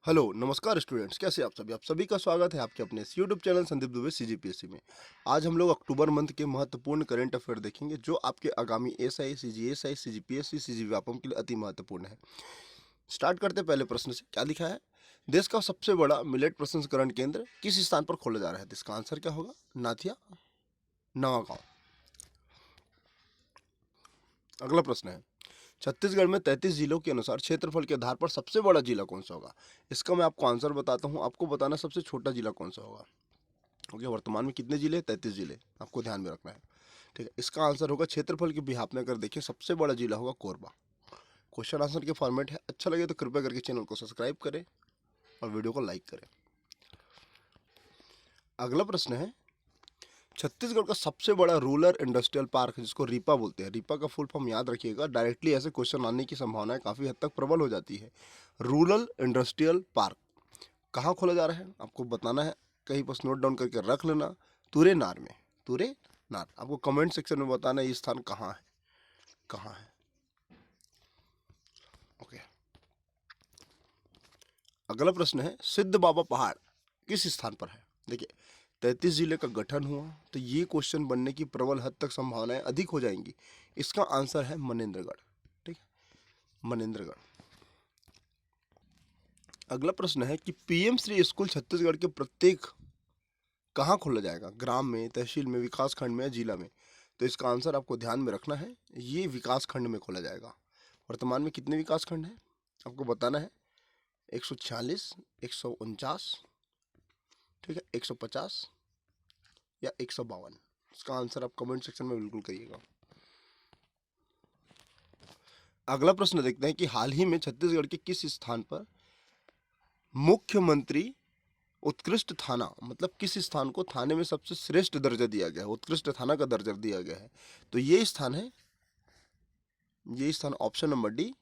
Hello नमस्कार students, कैसे आप सभी का स्वागत है आपके अपने इस YouTube channel Sandeep Dubey CGPSC में। आज हम लोग अक्टूबर मंथ के महत्वपूर्ण करंट अफेयर देखेंगे जो आपके आगामी एसआई, सीजीएसआई, सीजीपीएससी, सीजीव्यापम के लिए अति महत्वपूर्ण है। स्टार्ट करते हैं पहले प्रश्न से। क्या लिखा है? देश का सबसे बड़ा मिलेट प्रसंस्करण केंद्र किस स्थान पर खोला जा रहा है? इसका आंसर क्या होगा? नाथिया, नवागांव। अगला प्रश्न है, छत्तीसगढ़ में 33 जिलों के अनुसार क्षेत्रफल के आधार पर सबसे बड़ा जिला कौन सा होगा? इसका मैं आपको आंसर बताता हूँ, आपको बताना सबसे छोटा जिला कौन सा होगा। ओके, वर्तमान में कितने जिले? 33 जिले, आपको ध्यान में रखना है। ठीक है, इसका आंसर होगा क्षेत्रफल के बिहाफ में अगर देखें सबसे बड़ा जिला होगा कोरबा। क्वेश्चन आंसर के फॉर्मेट है। अच्छा लगे तो कृपया करके चैनल को सब्सक्राइब करें और वीडियो को लाइक करें। अगला प्रश्न है, छत्तीसगढ़ का सबसे बड़ा रूरल इंडस्ट्रियल पार्क जिसको रीपा बोलते हैं, रीपा का फुल फॉर्म याद रखिएगा, डायरेक्टली ऐसे क्वेश्चन आने की संभावना काफ़ी हद तक प्रबल हो जाती है। रूरल इंडस्ट्रियल पार्क कहाँ खोला जा रहा है आपको बताना है, कहीं पर नोट डाउन करके रख लेना। तुरेनार में, तुरेनार। आपको कमेंट सेक्शन में बताना ये स्थान कहाँ है, कहाँ है। ओके, अगला प्रश्न है, सिद्ध बाबा पहाड़ किस स्थान पर है? देखिए, 33 जिले का गठन हुआ तो ये क्वेश्चन बनने की प्रबल हद तक संभावनाएं अधिक हो जाएंगी। इसका आंसर है मनेन्द्रगढ़। ठीक है, मनेन्द्रगढ़। अगला प्रश्न है कि पीएम श्री स्कूल छत्तीसगढ़ के प्रत्येक कहाँ खोला जाएगा? ग्राम में, तहसील में, विकास खंड में या जिला में? तो इसका आंसर आपको ध्यान में रखना है, ये विकास खंड में खोला जाएगा। वर्तमान में कितने विकास खंड हैं आपको बताना है? 146, 149, ठीक है, 150 या 152। इसका आंसर आप कमेंट सेक्शन में बिल्कुल करिएगा। अगला प्रश्न देखते हैं कि हाल ही में छत्तीसगढ़ के किस स्थान पर मुख्यमंत्री उत्कृष्ट थाना, मतलब किस स्थान को थाने में सबसे श्रेष्ठ दर्जा दिया गया है, उत्कृष्ट थाना का दर्जा दिया गया है? तो ये स्थान है, ये स्थान ऑप्शन नंबर डी,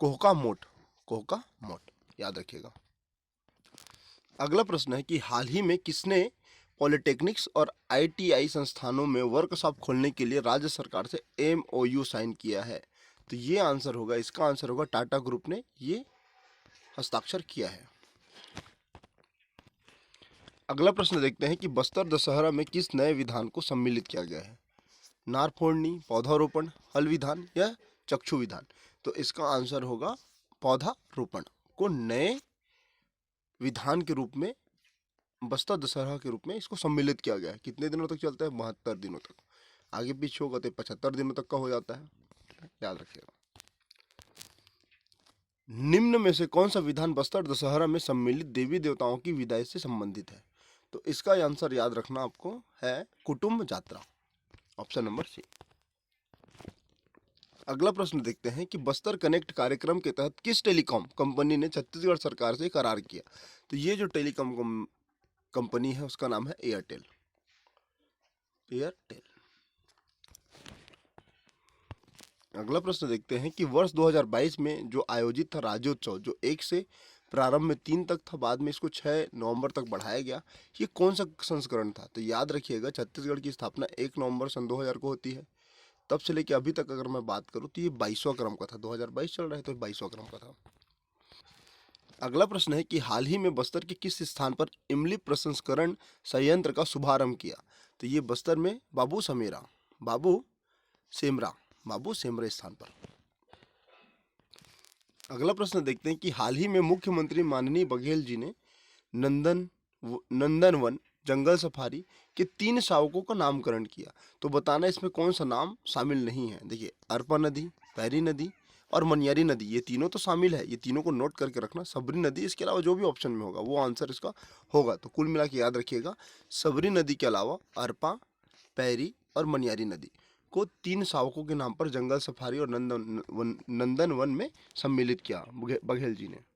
कोहका मोट, कोहका मोट, याद रखिएगा। अगला प्रश्न है कि हाल ही में किसने पॉलिटेक्निक्स और आईटीआई संस्थानों में वर्कशॉप खोलने के लिए राज्य सरकार से एमओयू साइन किया है? तो ये आंसर होगा, इसका आंसर होगा टाटा ग्रुप ने ये हस्ताक्षर किया है। अगला प्रश्न देखते हैं कि बस्तर दशहरा में किस नए विधान को सम्मिलित किया गया है? नार फोड़नी, पौधारोपण, हल विधान या चक्षु विधान? तो इसका आंसर होगा पौधारोपण को नए विधान के रूप में, बस्तर दशहरा के रूप में इसको सम्मिलित किया गया है। कितने दिनों तक चलता है? 72 दिनों तक। आगे पीछे होगा तो 75 दिनों तक का हो जाता है, याद रखिएगा। निम्न में से कौन सा विधान बस्तर दशहरा में सम्मिलित देवी देवताओं की विदाई से संबंधित है? तो इसका आंसर याद रखना आपको है कुटुंब यात्रा, ऑप्शन नंबर सी। अगला प्रश्न देखते हैं कि बस्तर कनेक्ट कार्यक्रम के तहत किस टेलीकॉम कंपनी ने छत्तीसगढ़ सरकार से करार किया? तो ये जो टेलीकॉम कंपनी है उसका नाम है एयरटेल, एयरटेल। अगला प्रश्न देखते हैं कि वर्ष 2022 में जो आयोजित था राज्योत्सव, जो 1 से प्रारंभ में 3 तक था, बाद में इसको 6 नवंबर तक बढ़ाया गया, ये कौन सा संस्करण था? तो याद रखिएगा, छत्तीसगढ़ की स्थापना 1 नवंबर सन 2000 को होती है, तब से लेकर अभी तक अगर मैं बात करूं तो ये 22वां क्रम का था। 2022 चल रहा है तो 22वां क्रम का था। अगला प्रश्न है कि हाल ही में बस्तर के किस स्थान पर इमली प्रसंस्करण संयंत्र का शुभारंभ किया? तो ये बस्तर में बाबू सेमरा स्थान पर। अगला प्रश्न देखते हैं कि हाल ही में मुख्यमंत्री माननीय बघेल जी ने नंदनवन जंगल सफारी के 3 शावकों का नामकरण किया, तो बताना इसमें कौन सा नाम शामिल नहीं है? देखिए, अरपा नदी, पैरी नदी और मनियारी नदी, ये तीनों तो शामिल है, ये तीनों को नोट करके रखना। सबरी नदी, इसके अलावा जो भी ऑप्शन में होगा वो आंसर इसका होगा। तो कुल मिला के याद रखिएगा, सबरी नदी के अलावा अरपा, पैरी और मनियारी नदी को 3 शावकों के नाम पर जंगल सफारी और नंदनवन में सम्मिलित किया बघेल जी ने।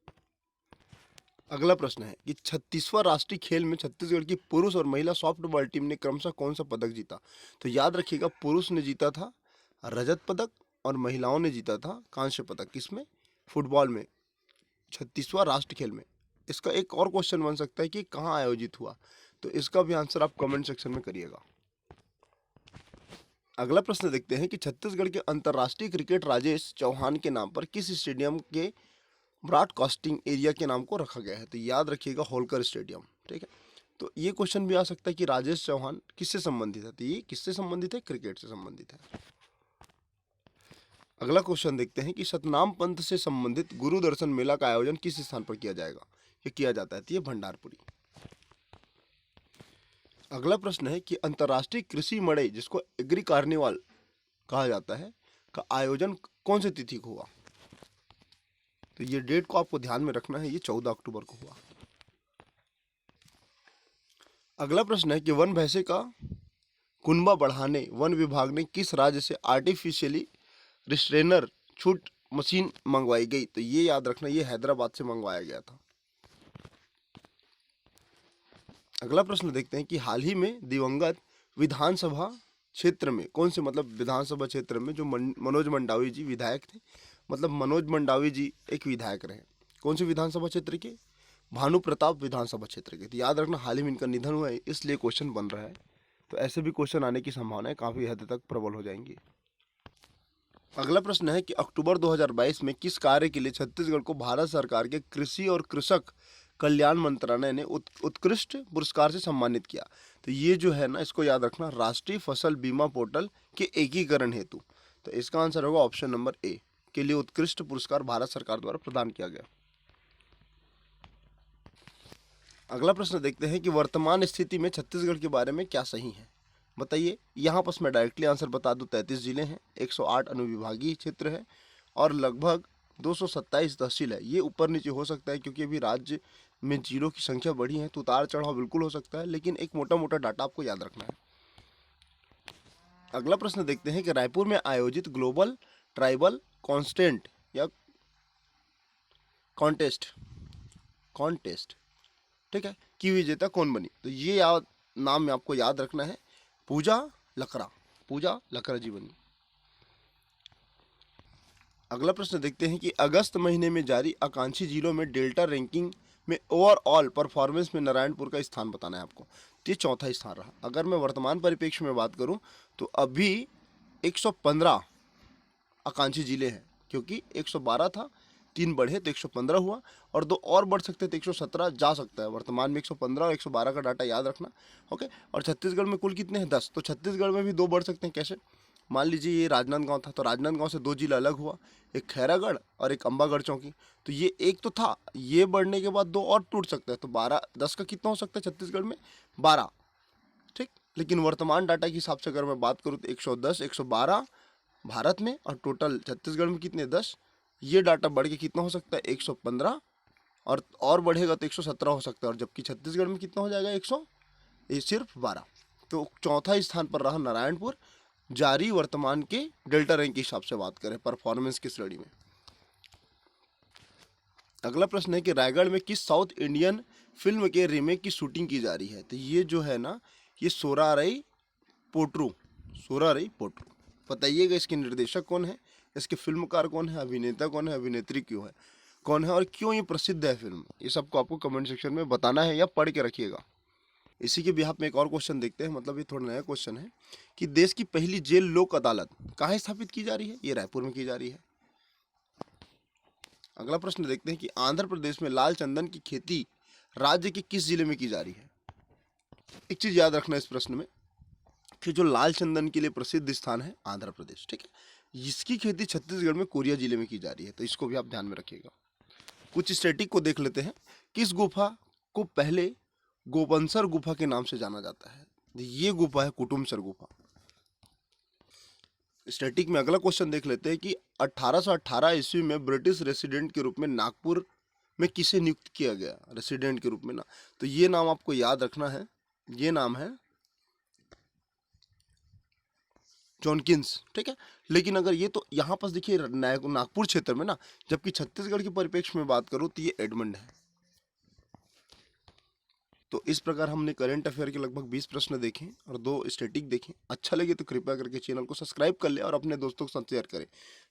अगला प्रश्न है कि 36वां राष्ट्रीय खेल में छत्तीसगढ़ की पुरुष और महिला सॉफ्टबॉल टीम ने क्रमशः कौन सा पदक जीता? तो याद रखिएगा, पुरुष ने जीता था रजत पदक और महिलाओं ने जीता था कांस्य पदक। किसमें? फुटबॉल में, 36वां राष्ट्रीय खेल में। इसका एक और क्वेश्चन बन सकता है कि कहाँ आयोजित हुआ, तो इसका भी आंसर आप कमेंट सेक्शन में करिएगा। अगला प्रश्न देखते हैं कि छत्तीसगढ़ के अंतर्राष्ट्रीय क्रिकेट राजेश चौहान के नाम पर किस स्टेडियम के ब्रॉडकास्टिंग एरिया के नाम को रखा गया है? तो याद रखिएगा होलकर स्टेडियम। ठीक है, तो ये क्वेश्चन भी आ सकता है कि राजेश चौहान किससे संबंधित है? तो ये किससे संबंधित है? क्रिकेट से संबंधित है। अगला क्वेश्चन देखते हैं कि सतनाम पंथ से संबंधित गुरु दर्शन मेला का आयोजन किस स्थान पर किया जाएगा या किया जाता है? तो ये भंडारपुरी। अगला प्रश्न है कि अंतर्राष्ट्रीय कृषि मड़ई, जिसको एग्री कार्निवाल कहा जाता है, का आयोजन कौन सी तिथि को हुआ? तो ये डेट को आपको ध्यान में रखना है, ये 14 अक्टूबर को हुआ। अगला प्रश्न है कि वन भैंसे का कुनबा बढ़ाने वन विभाग ने किस राज्य से आर्टिफिशियली रिस्ट्रेनर छूट मशीन मंगवाई गई? तो ये याद रखना, ये हैदराबाद से मंगवाया गया था। अगला प्रश्न देखते हैं कि हाल ही में दिवंगत विधानसभा क्षेत्र में कौन से, मतलब विधानसभा क्षेत्र में जो मनोज मंडावी जी विधायक थे, मतलब मनोज मंडावी जी एक विधायक रहे, कौन से विधानसभा क्षेत्र के? भानु प्रताप विधानसभा क्षेत्र के। तो याद रखना, हाल ही में इनका निधन हुआ है, इसलिए क्वेश्चन बन रहा है। तो ऐसे भी क्वेश्चन आने की संभावनाएं काफ़ी हद तक प्रबल हो जाएंगी। अगला प्रश्न है कि अक्टूबर 2022 में किस कार्य के लिए छत्तीसगढ़ को भारत सरकार के कृषि और कृषक कल्याण मंत्रालय ने उत्कृष्ट पुरस्कार से सम्मानित किया? तो ये जो है ना, इसको याद रखना, राष्ट्रीय फसल बीमा पोर्टल के एकीकरण हेतु। तो इसका आंसर होगा ऑप्शन नंबर ए के लिए उत्कृष्ट पुरस्कार भारत सरकार द्वारा प्रदान किया गया। अगला प्रश्न देखते हैं कि वर्तमान स्थिति में छत्तीसगढ़ के बारे में क्या सही है? बताइए। यहाँ पर मैं डायरेक्टली आंसर बता दूं, 33 जिले हैं, 108 अनुविभागीय क्षेत्र है और लगभग 227 तहसील है। ये ऊपर नीचे हो सकता है क्योंकि अभी राज्य में जिलों की संख्या बढ़ी है, तो उतार चढ़ाव बिल्कुल हो सकता है, लेकिन एक मोटा मोटा डाटा आपको याद रखना है। अगला प्रश्न देखते हैं कि रायपुर में आयोजित ग्लोबल ट्राइबल कॉन्स्टेंट या कॉन्टेस्ट ठीक है, की विजेता कौन बनी? तो ये नाम आपको याद रखना है, पूजा लकड़ा जी बनी। अगला प्रश्न देखते हैं कि अगस्त महीने में जारी आकांक्षी जिलों में डेल्टा रैंकिंग में ओवरऑल परफॉर्मेंस में नारायणपुर का स्थान बताना है आपको। तो ये चौथा स्थान रहा। अगर मैं वर्तमान परिप्रेक्ष्य में बात करूं तो अभी 115 आकांक्षी जिले हैं, क्योंकि 112 था, 3 बढ़े तो 115 हुआ, और 2 और बढ़ सकते तो 117 जा सकता है। वर्तमान में 115 और 112 का डाटा याद रखना। ओके, और छत्तीसगढ़ में कुल कितने हैं? 10। तो छत्तीसगढ़ में भी 2 बढ़ सकते हैं। कैसे? मान लीजिए ये राजनांदगांव था, तो राजनांदगांव से 2 जिला अलग हुआ, एक खैरागढ़ और एक अंबागढ़ चौकी। तो ये एक तो था, ये बढ़ने के बाद 2 और टूट सकता है, तो 12, 10 का कितना हो सकता है छत्तीसगढ़ में? 12। ठीक, लेकिन वर्तमान डाटा के हिसाब से अगर मैं बात करूँ तो 110, 112 भारत में, और टोटल छत्तीसगढ़ में कितने? 10। ये डाटा बढ़ के कितना हो सकता है? 115, और बढ़ेगा तो 117 हो सकता है, और जबकि छत्तीसगढ़ में कितना हो जाएगा? 100, ये सिर्फ 12। तो चौथा स्थान पर रहा नारायणपुर, जारी वर्तमान के डेल्टा रैंक के हिसाब से बात करें परफॉर्मेंस की श्रेणी में। अगला प्रश्न है कि रायगढ़ में किस साउथ इंडियन फिल्म के रीमेक की शूटिंग की जा रही है? तो ये जो है ना, ये सोरारई पोट्रू बताइएगा इसके निर्देशक कौन है, इसके फिल्मकार कौन है, अभिनेता कौन है, अभिनेत्री कौन है और क्यों ये प्रसिद्ध है फिल्म? ये सबको आपको कमेंट सेक्शन में बताना है या पढ़ के रखिएगा। इसी के बिहाफ में एक और क्वेश्चन देखते हैं, मतलब ये थोड़ा नया क्वेश्चन है कि देश की पहली जेल लोक अदालत कहाँ स्थापित की जा रही है? ये रायपुर में की जा रही है। अगला प्रश्न देखते हैं कि आंध्र प्रदेश में लाल चंदन की खेती राज्य के किस जिले में की जा रही है? एक चीज याद रखना इस प्रश्न में कि जो लाल चंदन के लिए प्रसिद्ध स्थान है आंध्र प्रदेश, ठीक है, इसकी खेती छत्तीसगढ़ में कोरिया जिले में की जा रही है, तो इसको भी आप ध्यान में रखिएगा। कुछ स्टैटिक को देख लेते हैं। किस गुफा को पहले गोपनसर गुफा के नाम से जाना जाता है? ये गुफा है कुटुमसर गुफा। स्टैटिक में अगला क्वेश्चन देख लेते हैं कि 1818 ईस्वी में ब्रिटिश रेसिडेंट के रूप में नागपुर में किसे नियुक्त किया गया रेसिडेंट के रूप में ना? तो ये नाम आपको याद रखना है, ये नाम है जॉनकिंस, ठीक है। लेकिन अगर ये तो यहाँ पर देखिए नागपुर क्षेत्र में ना, जबकि छत्तीसगढ़ के परिप्रेक्ष्य में बात करूँ तो ये एडमंड है। तो इस प्रकार हमने करंट अफेयर के लगभग 20 प्रश्न देखे और 2 स्टैटिक देखे। अच्छा लगे तो कृपया करके चैनल को सब्सक्राइब कर ले और अपने दोस्तों के साथ शेयर करें।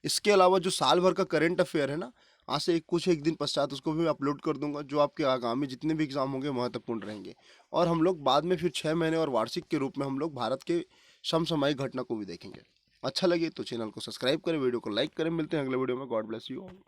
इसके अलावा जो साल भर का करंट अफेयर है ना, आज से एक दिन पश्चात उसको भी मैं अपलोड कर दूंगा, जो आपके आगामी जितने भी एग्जाम होंगे महत्वपूर्ण रहेंगे। और हम लोग बाद में फिर 6 महीने और वार्षिक के रूप में हम लोग भारत के समसामयिक घटना को भी देखेंगे। अच्छा लगे तो चैनल को सब्सक्राइब करें, वीडियो को लाइक करें। मिलते हैं अगले वीडियो में। God bless you all.